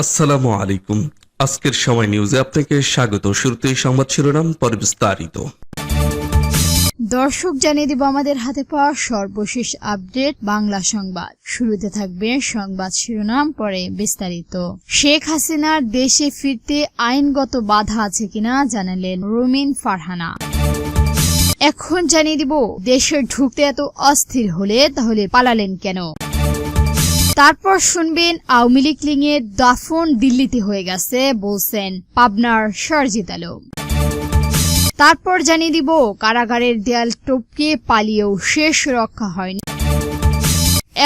আসসালামু আলাইকুম। আজকের সময় নিউজে আপনাকে স্বাগত। শুরুতেই সংবাদ শিরোনাম, পরে বিস্তারিত। দর্শক, জানিয়ে দিব আমাদের হাতে পাওয়া সর্বশেষ আপডেট বাংলা সংবাদ। শুরুতে থাকবে সংবাদ শিরোনাম, পরে বিস্তারিত। শেখ হাসিনার দেশে ফিরতে আইনগত বাধা আছে কিনা জানালেন রুমিন ফারহানা। এখন জানিয়ে দিব দেশে ঢুকতে এত অস্থির হলে তাহলে পালালেন কেন। তারপর শুনবেন আওয়ামী লীগ লিগের দাফন দিল্লিতে হয়ে গেছে বলছেন পাবনার সারজিদ আলম। তারপর জানিয়ে দিব কারাগারের দেয়াল টপকে পালিয়েও শেষ রক্ষা হয়নি।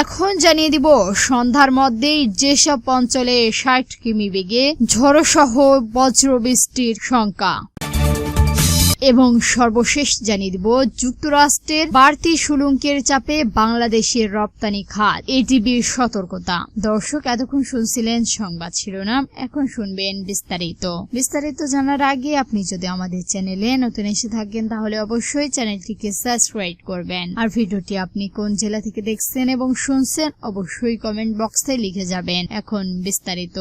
এখন জানিয়ে দিব সন্ধ্যার মধ্যেই যেসব অঞ্চলে ৬০ কিমি বেগে ঝড়সহ বজ্রবৃষ্টির শঙ্কা। এবং সর্বশেষ জানিয়ে দিব যুক্তরাষ্ট্রের বাড়তি শুল্কের চাপে বাংলাদেশের রপ্তানি খাত, এটিবির সতর্কতা। দর্শক, এতক্ষণ শুনছিলেন সংবাদ শিরোনাম, এখন শুনবেন বিস্তারিত জানার আগে আপনি যদি আমাদের চ্যানেলে নতুন এসে থাকেন তাহলে অবশ্যই চ্যানেলটিকে সাবস্ক্রাইব করবেন। আর ভিডিওটি আপনি কোন জেলা থেকে দেখছেন এবং শুনছেন অবশ্যই কমেন্ট বক্সে লিখে যাবেন। এখন বিস্তারিত।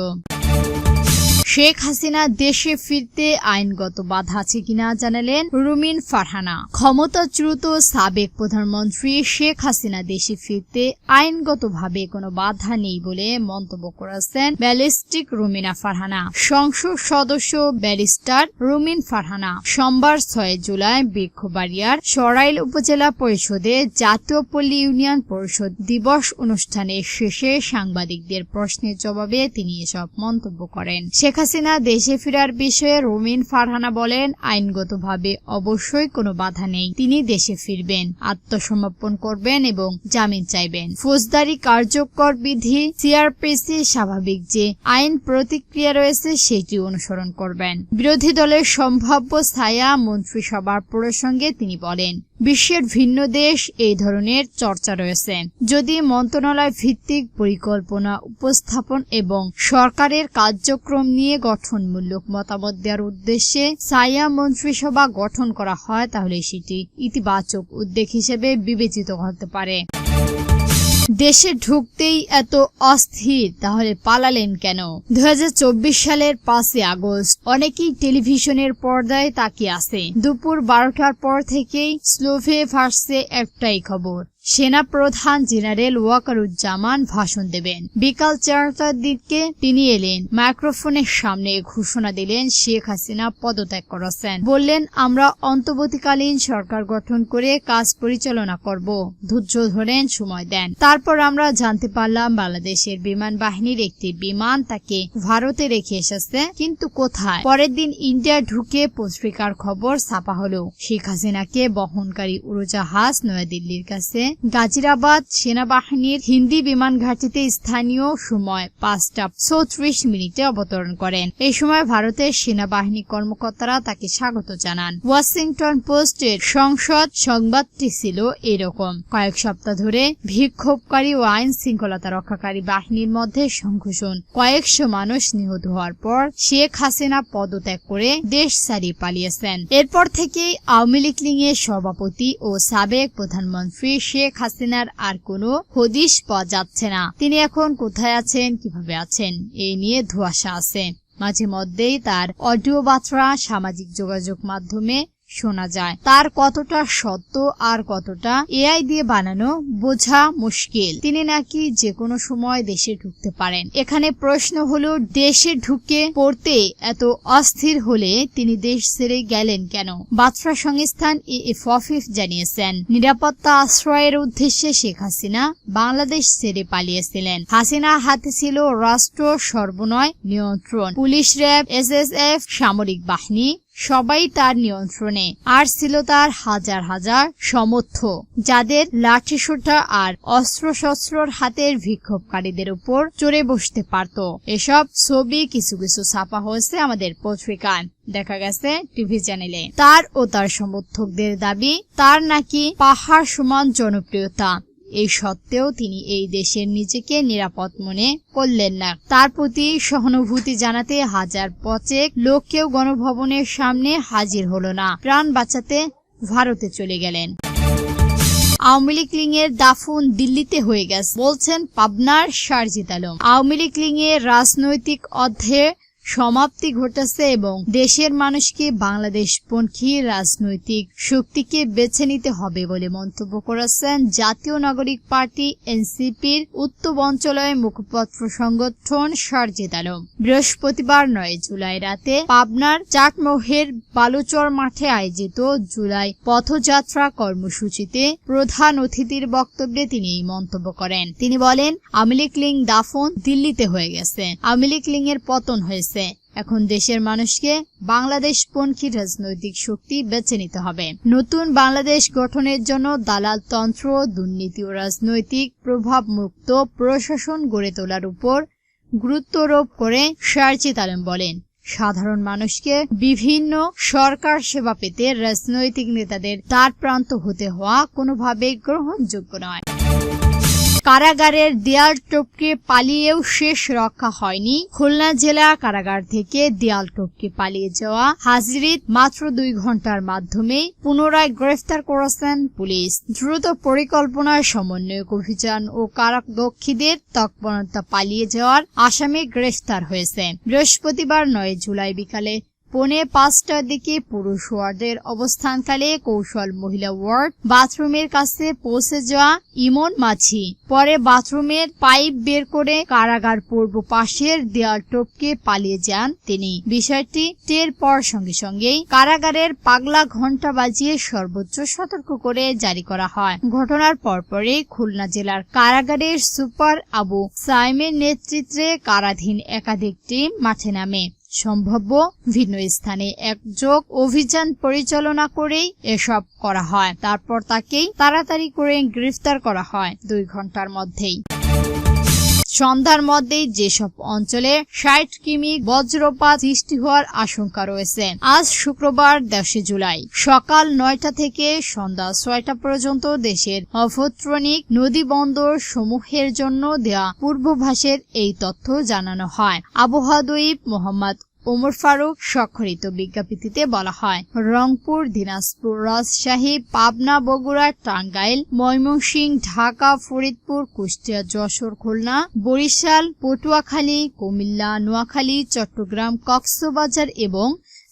শেখ হাসিনা দেশে ফিরতে আইনগত বাধা আছে কিনা জানালেন রুমিন ফারহানা। ক্ষমতাচ্যুত সাবেক প্রধানমন্ত্রী শেখ হাসিনা দেশে ফিরতে আইনগতভাবে কোনো বাধা নেই বলে মন্তব্য করেছেন ব্যালিস্টিক রুমিনা ফারহানা। সংসদ সদস্য ব্যারিস্টার রুমিন ফারহানা সোমবার ৬ জুলাই বৃক্ষবাড়িয়ার সরাইল উপজেলা পরিষদে জাতীয় পল্লী ইউনিয়ন পরিষদ দিবস অনুষ্ঠানের শেষে সাংবাদিকদের প্রশ্নের জবাবে তিনি এসব মন্তব্য করেন। শেখ হাসিনা দেশে ফেরার বিষয়ে রুমিন ফারহানা বলেন, আইনগতভাবে অবশ্যই কোনো বাধা নেই। তিনি দেশে ফিরবেন, আত্মসমর্পণ করবেন এবং জামিন চাইবেন। ফৌজদারি কার্যকর বিধি সিআরপিসি স্বাভাবিক যে আইন প্রতিক্রিয়া রয়েছে সেটি অনুসরণ করবেন। বিরোধী দলের সম্ভাব্য ছায়া মন্ত্রিসভার প্রসঙ্গে তিনি বলেন, বিশ্বের ভিন্ন দেশ এই ধরনের চর্চা রয়েছে। যদি মন্ত্রণালয় ভিত্তিক পরিকল্পনা উপস্থাপন এবং সরকারের কার্যক্রম নিয়ে গঠনমূলক মতামত দেওয়ার উদ্দেশ্যে ছায়া মন্ত্রিসভা গঠন করা হয় তাহলে সেটি ইতিবাচক উদ্যোগ হিসেবে বিবেচিত হতে পারে। দেশে ঢুকতেই এত অস্থির, তাহলে পালালেন কেন? ২০২৪ সালের ৫ আগস্ট অনেকেই টেলিভিশনের পর্দায় তাকিয়ে আছে। দুপুর ১২টার পর থেকেই স্লোভে ভাসছে একটাই খবর, সেনা প্রধান জেনারেল ওয়াকারুজ্জামান ভাষণ দেবেন। বিকাল ৪টার দিকে তিনি এলেন, মাইক্রোফোনের সামনে ঘোষণা দিলেন শেখ হাসিনা পদত্যাগ করেছেন। বললেন, আমরা অন্তর্বর্তীকালীন সরকার গঠন করে কাজ পরিচালনা করব, ধৈর্য ধরেন, সময় দেন। তারপর আমরা জানতে পারলাম বাংলাদেশের বিমান বাহিনীর একটি বিমান তাকে ভারতে রেখে এসেছে, কিন্তু কোথায়? পরের দিন ইন্ডিয়া ঢুকে পত্রিকার খবর ছাপা হলো শেখ হাসিনাকে বহনকারী উড়োজাহাজ নয়াদিল্লির কাছে গাজিরাবাদ সেনাবাহিনীর হিন্দি বিমান ঘাঁটিতে স্থানীয় সময় ৫টা ৩৪ অবতরণ করেন। এই সময় ভারতের সেনাবাহিনী কর্মকর্তারা তাকে স্বাগত জানান। ওয়াশিংটন পোস্টের সংসদ সংবাদটি ছিল এরকম, কয়েক সপ্তাহ ধরে বিক্ষোভকারী ও আইন শৃঙ্খলতা রক্ষাকারী বাহিনীর মধ্যে সংঘর্ষণ, কয়েকশো মানুষ নিহত হওয়ার পর শেখ হাসিনা পদত্যাগ করে দেশ ছাড়িয়ে পালিয়েছেন। এরপর থেকেই আওয়ামী লীগ লিগের সভাপতি ও সাবেক প্রধানমন্ত্রী শেখ হাসিনার আর কোনো হদিশ পাওয়া যাচ্ছে না। তিনি এখন কোথায় আছেন, কিভাবে আছেন, এই নিয়ে ধোঁয়াশা আছে। মাঝে মধ্যেই তার অডিও বার্তা সামাজিক যোগাযোগ মাধ্যমে শোনা যায়। তার কতটা সত্য আর কতটা এআই দিয়ে বানানো বোঝা মুশকিল। তিনি নাকি যে কোনো সময় দেশে ঢুকতে পারেন। এখানে প্রশ্ন হলো, দেশে ঢুকে পড়তে এত অস্থির হলে তিনি দেশ ছেড়ে গেলেন কেন? বার্তা সংস্থান এএফপি জানিয়েছেন, নিরাপত্তা আশ্রয়ের উদ্দেশ্যে শেখ হাসিনা বাংলাদেশ ছেড়ে পালিয়েছিলেন। হাসিনা হাতে ছিল রাষ্ট্র সর্বনয় নিয়ন্ত্রণ, পুলিশ, র্যাব, এসএসএফ, সামরিক বাহিনী সবাই তার নিয়ন্ত্রণে। আর ছিল তার হাজার হাজার সমর্থক, যাদের লাঠিসোঁটা আর অস্ত্রশস্ত্রর হাতের বিক্ষোভকারীদের উপর চড়ে বসতে পারত। এসব ছবি কিছু কিছু ছাপা হয়েছে আমাদের পত্রিকায়, দেখা গেছে টিভি চ্যানেলে। তার ও তার সমর্থকদের দাবি, তার নাকি পাহাড় সমান জনপ্রিয়তা। এই সত্ত্বেও তিনি এই দেশের নিজেকে নিরাপদ মনে করলেন না। তার প্রতি সহানুভূতি জানাতে হাজার পচেক লোককেও গণভবনের সামনে হাজির হলো না, প্রাণ বাঁচাতে ভারতে চলে গেলেন। আওয়ামী লীগ এর দাফন দিল্লিতে হয়ে গেছে বলছেন পাবনার সারজিদ আলম। আওয়ামী লীগ এর রাজনৈতিক অধ্যায়ে সমাপ্তি ঘটেছে এবং দেশের মানুষকে বাংলাদেশপন্থী রাজনৈতিক শক্তিকে বেছে নিতে হবে বলে মন্তব্য করেছেন জাতীয় নাগরিক পার্টি এনসিপির উত্তরাঞ্চলের মুখপাত্র সংগঠন সারজিদ আলম। বৃহস্পতিবার 9 জুলাই রাতে পাবনার চাটমোহের বালুচর মাঠে আয়োজিত জুলাই পথযাত্রা কর্মসূচিতে প্রধান অতিথির বক্তব্যে তিনি এই মন্তব্য করেন। তিনি বলেন, আওয়ামী লীগ দাফন দিল্লিতে হয়ে গেছে, আওয়ামী লীগ এর পতন হয়েছে। এখন দেশের মানুষকে বাংলাদেশপন্থী রাজনৈতিক শক্তি বেছে নিতে হবে। নতুন বাংলাদেশ গঠনের জন্য দালাল তন্ত্র, দুর্নীতি ও রাজনৈতিক প্রভাব মুক্ত প্রশাসন গড়ে তোলার উপর গুরুত্বারোপ করে সারজিদ আলম বলেন, সাধারণ মানুষকে বিভিন্ন সরকার সেবা পেতে রাজনৈতিক নেতাদের দ্বার প্রান্ত হতে হওয়া কোনোভাবেই গ্রহণযোগ্য নয়। কারাগারের দেয়াল টপকে পালিয়েও শেষ রক্ষা হয়নি। খুলনা জেলা কারাগার থেকে দেয়াল টপকে পালিয়ে যাওয়া হাজিরিত মাত্র 2 ঘন্টার মাধ্যমে পুনরায় গ্রেফতার করেছেন পুলিশ। দ্রুত পরিকল্পনার সমন্বয়ক অভিযান ও কারারক্ষীদের তৎপরতা পালিয়ে যাওয়ার আসামি গ্রেফতার হয়েছে। বৃহস্পতিবার 9 জুলাই বিকালে 4:45টার দিকে পুরুষ ওয়ার্ডের অবস্থানকালে কৌশল মহিলা ওয়ার্ড বাথরুমের কাছে পৌঁছে যাওয়া ইমন মাঝি পরে বাথরুমের পাইপ বের করে কারাগার পূর্ব পাশের দেয়াল টপকে পালিয়ে যান তিনি। বিষয়টি টের পাওয়ার সঙ্গে সঙ্গেই কারাগারের পাগলা ঘণ্টা বাজিয়ে সর্বোচ্চ সতর্ক করে জারি করা হয়। ঘটনার পরপরই খুলনা জেলার কারাগারের সুপার আবু সাইমের নেতৃত্বে কারাধীন একাধিক টিম মাঠে নামে। সম্ভাব্য ভিন্ন স্থানে একযোগ অভিযান পরিচালনা করেই এসব করা হয়। তারপর তাকেই তাড়াতাড়ি করে গ্রেফতার করা হয় 2 ঘন্টার মধ্যেই। সন্ধ্যার মধ্যেই যেসব অঞ্চলে 60 কিমি বজ্রপাত সৃষ্টি হওয়ার আশঙ্কা রয়েছে। আজ শুক্রবার 10 জুলাই সকাল 9টা থেকে সন্ধ্যা 6টা পর্যন্ত দেশের অভ্যন্তরীণ নদী বন্দর সমূহের জন্য দেয়া পূর্বাভাসের এই তথ্য জানানো হয়। আবহাওয়াবিদ মোহাম্মদ ওমর ফারুক স্বাক্ষরিত বিজ্ঞপ্তিতে বলা হয়, রংপুর, দিনাজপুর, রাজশাহী, পাবনা, বগুড়া, টাঙ্গাইল, ময়মনসিংহ, ঢাকা, ফরিদপুর, কুষ্টিয়া, যশোর, খুলনা, বরিশাল, পটুয়াখালী, কুমিল্লা, নোয়াখালী, চট্টগ্রাম, কক্সবাজার এবং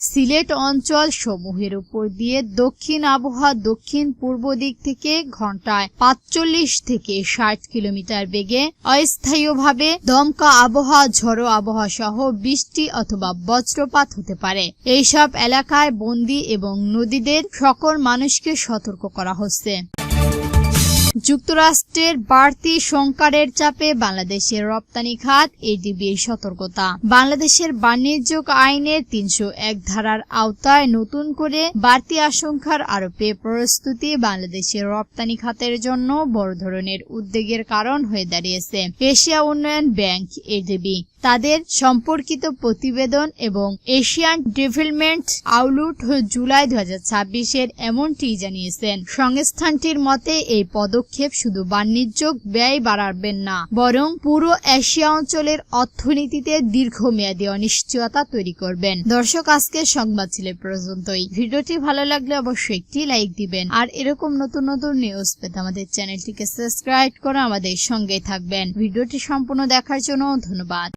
সিলেট অঞ্চল সমূহের উপর দিয়ে দক্ষিণ আবহাওয়া দক্ষিণ পূর্ব দিক থেকে ঘন্টায় 45 থেকে 60 কিলোমিটার বেগে অস্থায়ীভাবে দমকা আবহাওয়া, ঝড়ো আবহাওয়া সহ বৃষ্টি অথবা বজ্রপাত হতে পারে। এইসব এলাকায় বন্দী এবং নদীদের সকল মানুষকে সতর্ক করা হচ্ছে। যুক্তরাষ্ট্রের বাড়তি সংকটের চাপে বাংলাদেশের রপ্তানি খাত, এডিবির সতর্কতা। বাংলাদেশের বাণিজ্য আইনের 301 ধারার আওতায় নতুন করে বাড়তি আশঙ্কার আরোপে প্রস্তুতি বাংলাদেশের রপ্তানি খাতের জন্য বড় ধরনের উদ্বেগের কারণ হয়ে দাঁড়িয়েছে। এশিয়া উন্নয়ন ব্যাংক এডিবি তাদের সম্পর্কিত প্রতিবেদন এবং এশিয়ান ডেভেলপমেন্ট আউটলুক জুলাই 2026-এর এমনটি জানিয়েছেন। সংস্থানটির মতে এই পদক্ষেপ শুধু বাণিজ্যিক ব্যয় বাড়াবেন না, বরং পুরো এশিয়া অঞ্চলের অর্থনীতিতে দীর্ঘমেয়াদী অনিশ্চয়তা তৈরি করবেন। দর্শক, আজকের সংবাদ ছিল পর্যন্তই। ভিডিওটি ভালো লাগলে অবশ্যই একটি লাইক দিবেন আর এরকম নতুন নতুন নিউজ পেতে আমাদের চ্যানেলটিকে সাবস্ক্রাইব করে আমাদের সঙ্গে থাকবেন। ভিডিওটি সম্পূর্ণ দেখার জন্য ধন্যবাদ।